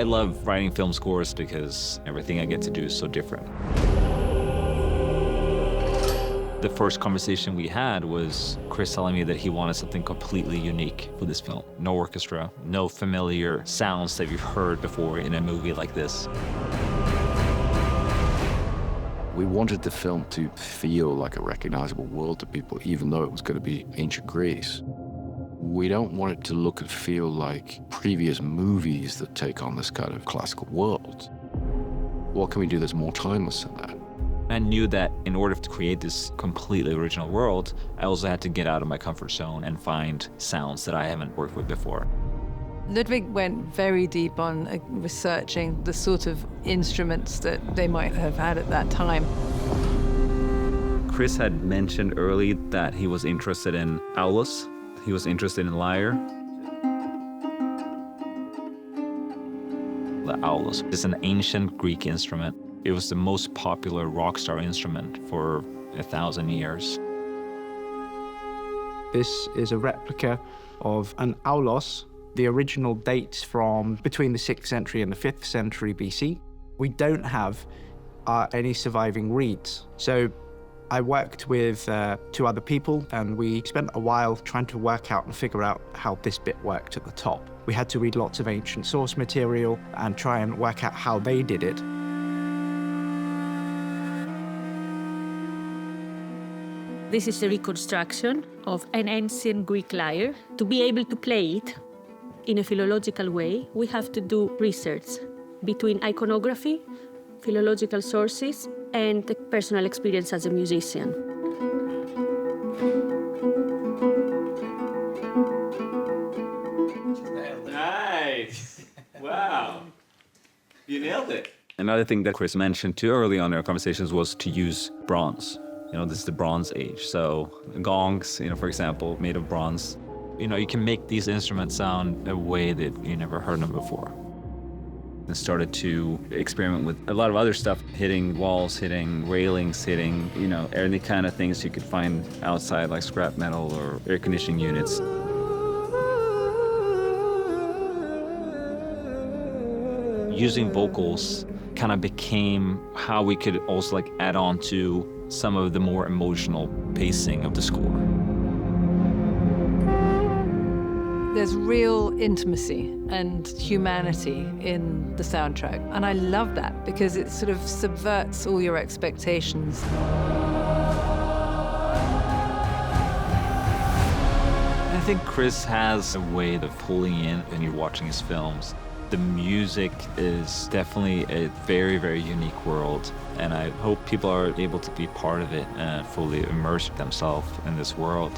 I love writing film scores because everything I get to do is so different. The first conversation we had was Chris telling me that he wanted something completely unique for this film. No orchestra, no familiar sounds that you've heard before in a movie like this. We wanted the film to feel like a recognizable world to people, even though it was going to be ancient Greece. We don't want it to look and feel like previous movies that take on this kind of classical world. What can we do that's more timeless than that? I knew that in order to create this completely original world, I also had to get out of my comfort zone and find sounds that I haven't worked with before. Ludwig went very deep on researching the sort of instruments that they might have had at that time. Chris had mentioned early that he was interested in aulos. He was interested in lyre. The aulos is an ancient Greek instrument. It was the most popular rock star instrument for 1,000 years. This is a replica of an aulos. The original dates from between the 6th century and the 5th century BC. We don't have any surviving reeds. So I worked with 2 other people, and we spent a while trying to work out and figure out how this bit worked at the top. We had to read lots of ancient source material and try and work out how they did it. This is a reconstruction of an ancient Greek lyre. To be able to play it in a philological way, we have to do research between iconography, philological sources, and the personal experience as a musician. Nice! Wow! You nailed it. Another thing that Chris mentioned too early on in our conversations was to use bronze. You know, this is the Bronze Age, so gongs, you know, for example, made of bronze. You know, you can make these instruments sound a way that you never heard them before. And started to experiment with a lot of other stuff, hitting walls, hitting railings, hitting, you know, any kind of things you could find outside, like scrap metal or air conditioning units. Using vocals kind of became how we could also like add on to some of the more emotional pacing of the score. There's real intimacy and humanity in the soundtrack. And I love that because it sort of subverts all your expectations. I think Chris has a way of pulling in when you're watching his films. The music is definitely a very, very unique world, and I hope people are able to be part of it and fully immerse themselves in this world.